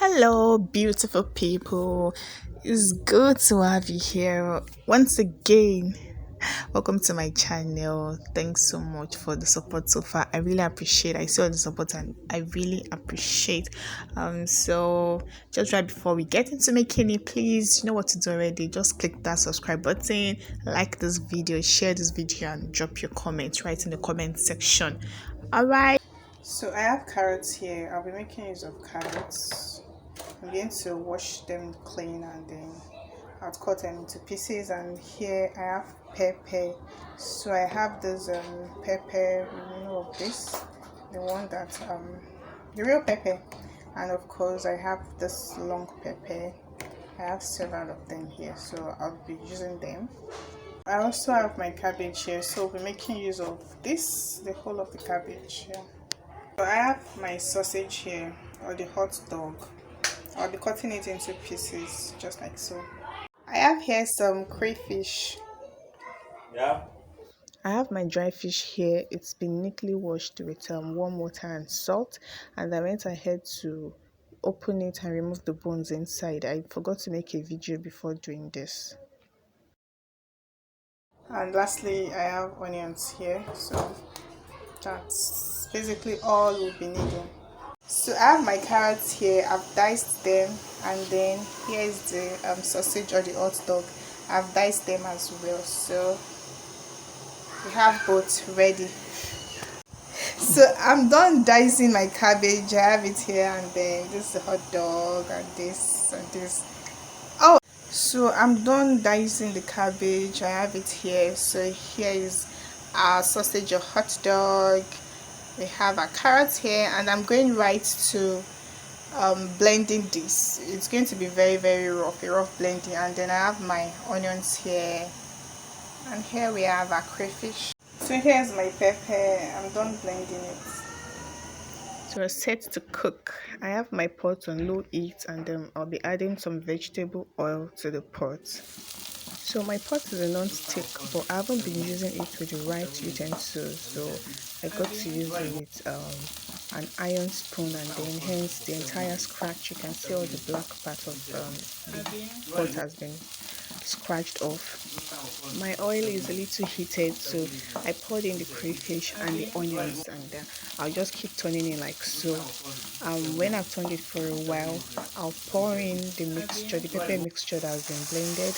Hello, beautiful people. It's good to have you here once again. Welcome to my channel. Thanks so much for the support so far. I really appreciate. I see all the support and I really appreciate. So just right before we get into making it, please, you know what to do already. Just click that subscribe button, like this video, share this video, and drop your comments right in the comment section. All right. So I have carrots here. I'll be making use of carrots. I'm going to wash them clean and then I'll cut them into pieces. And here I have pepper. So I have this pepper, this, the one that the real pepper, and of course I have this long pepper. I have several of them here, so I'll be using them. I also have my cabbage here, so we'll be making use of this, the whole of the cabbage here. So I have my sausage here, or the hot dog. I'll be cutting it into pieces, just like so. I have here some crayfish. Yeah. I have my dry fish here. It's been neatly washed with warm water and salt, and I went ahead to open it and remove the bones inside. I forgot to make a video before doing this. And lastly, I have onions here, so that's basically all we'll be needing. So I have my carrots here. I've diced them, and then here is the sausage or the hot dog. I've diced them as well, so we have both ready. So I'm done dicing my cabbage. I have it here, and then this is the hot dog, and this and this. Oh, so I'm done dicing the cabbage. I have it here. So here is our sausage or hot dog. We have our carrots here, and I'm going right to blending this. It's going to be very rough, a rough blending. And then I have my onions here, and here we have our crayfish. So here's my pepper. I'm done blending it. So we're set to cook. I have my pot on low heat, and I'll be adding some vegetable oil to the pot. So my pot is a non-stick, but I haven't been using it with the right utensils, so I got to use it with an iron spoon, and then hence the entire scratch. You can see all the black part of the pot has been scratched off. My oil is a little heated, so I poured in the crayfish and the onions, and I'll just keep turning it like so. When I've turned it for a while, I'll pour in the mixture, the pepper mixture that has been blended,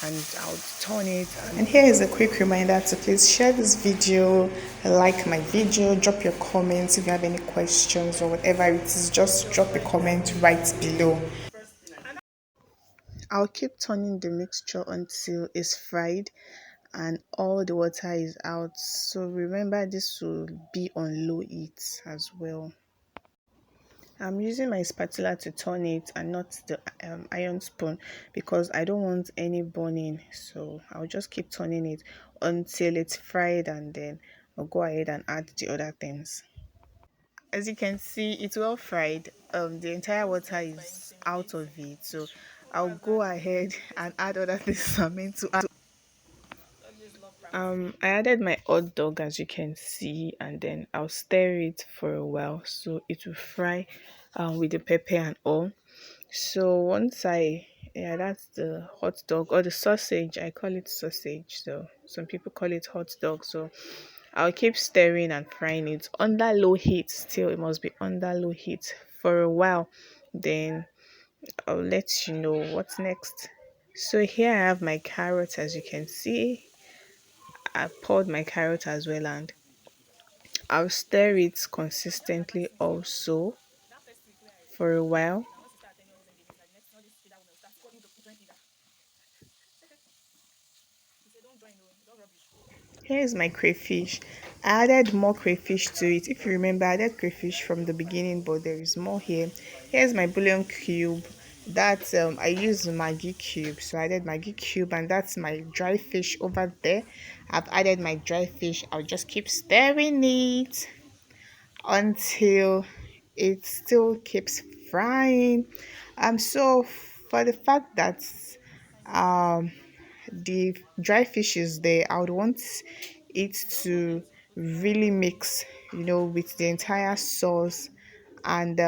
and I'll turn it. And here is a quick reminder to please share this video, like my video, drop your comments if you have any questions or whatever it is. Just drop a comment right below. I'll keep turning the mixture until it's fried and all the water is out. So remember, this will be on low heat as well. I'm using my spatula to turn it and not the iron spoon because I don't want any burning. So I'll just keep turning it until it's fried, and then I'll go ahead and add the other things. As you can see, it's well fried. The entire water is out of it, so I'll go ahead and add other things I'm meant to add. I added my hot dog, as you can see, and then I'll stir it for a while so it will fry with the pepper and all. So once yeah, that's the hot dog or the sausage. I call it sausage, so some people call it hot dog. So I'll keep stirring and frying it under low heat. Still, it must be under low heat for a while. Then I'll let you know what's next. So here I have my carrots, as you can see. I poured my carrot as well, and I'll stir it consistently also for a while. Here's my crayfish. I added more crayfish to it. If you remember, I added crayfish from the beginning, but there is more here. Here's my bouillon cube. That's I use Maggi cube, so I added Maggi cube, and that's my dry fish over there. I've added my dry fish. I'll just keep stirring it until it still keeps frying. So for the fact that um the dry fish is there, I would want it to really mix, with the entire sauce, and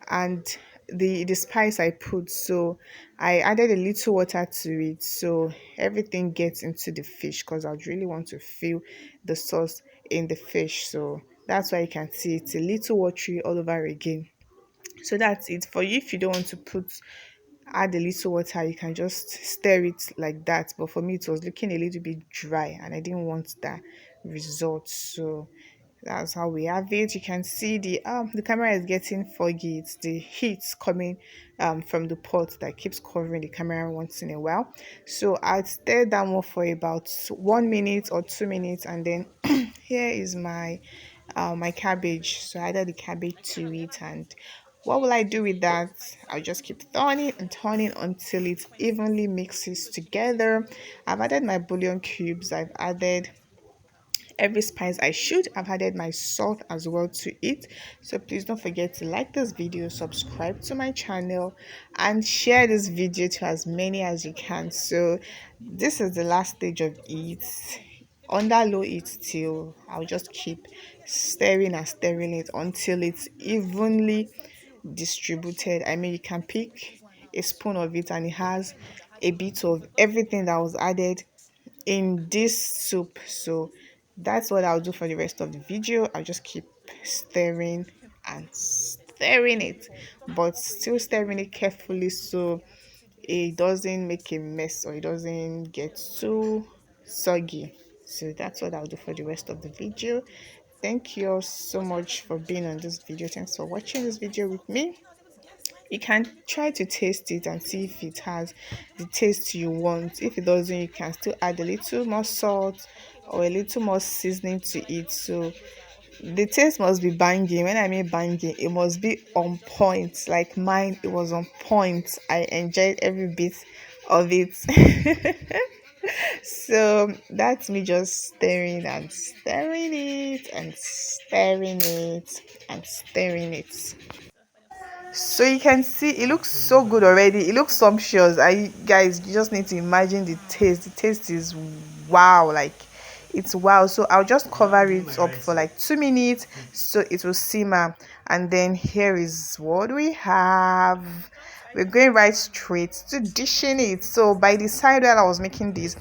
and the spice I put. So I added a little water to it so everything gets into the fish, because I would really want to feel the sauce in the fish. So that's why you can see it's a little watery all over again. So that's it for you. If you don't want to add a little water, you can just stir it like that. But for me, it was looking a little bit dry and I didn't want that result. So that's how we have it. You can see the camera is getting foggy. It's the heat coming from the pot that keeps covering the camera once in a while. So I'll stir that more for about 1 minute or 2 minutes, and then here is my cabbage. So I added the cabbage to it, and what will I do with that? I'll just keep turning and turning until it evenly mixes together. I've added my bouillon cubes. I've added every spice I should. I've added my salt as well to it. So please don't forget to like this video, subscribe to my channel, and share this video to as many as you can. So this is the last stage of it. Under low heat, till I'll just keep stirring and stirring it until it's evenly distributed. I mean, you can pick a spoon of it and it has a bit of everything that was added in this soup. So that's what I'll do for the rest of the video. I'll just keep stirring and stirring it, but still stirring it carefully so it doesn't make a mess or it doesn't get too soggy. So that's what I'll do for the rest of the video. Thank you all so much for being on this video. Thanks for watching this video with me. You can try to taste it and see if it has the taste you want. If it doesn't, you can still add a little more salt or a little more seasoning to it. So the taste must be banging. When I mean banging, it must be on point. Like mine, it was on point. I enjoyed every bit of it. So that's me just stirring and stirring it and stirring it and stirring it. So you can see it looks so good already. It looks sumptuous. I guys, you just need to imagine the taste. The taste is wow, like it's wow. So I'll just cover it up for like 2 minutes so it will simmer. And then here is what we have. We're going right straight to dishing it. So by the side while I was making this,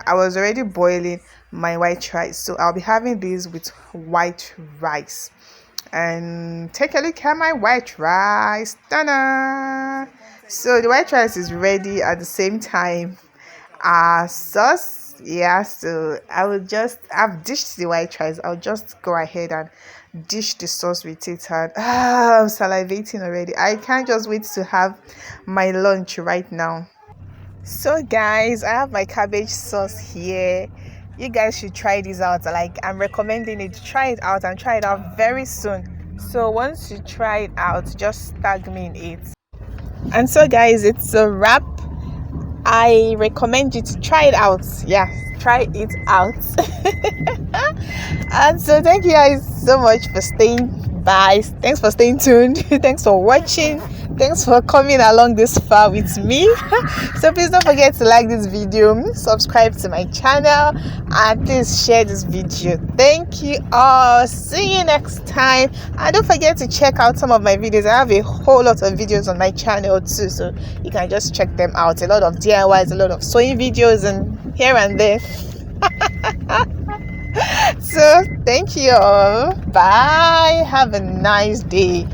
I was already boiling my white rice. So I'll be having this with white rice. And take a look at my white rice. Ta-da! So the white rice is ready at the same time as sauce. Yeah, so I've dished the white rice. I'll just go ahead and dish the sauce with it. And I'm salivating already. I can't just wait to have my lunch right now. So guys, I have my cabbage sauce here. You guys should try this out. Like, I'm recommending it. Try it out and try it out very soon. So once you try it out, just tag me in it. And so guys, it's a wrap. I recommend you to try it out. Yeah, try it out. And so thank you guys so much for staying by. Thanks for staying tuned. Thanks for watching. Thanks for coming along this far with me. So please don't forget to like this video, subscribe to my channel, and please share this video. Thank you all. See you next time. And don't forget to check out some of my videos. I have a whole lot of videos on my channel too, so you can just check them out. A lot of DIYs, a lot of sewing videos, and here and there. So thank you all. Bye. Have a nice day.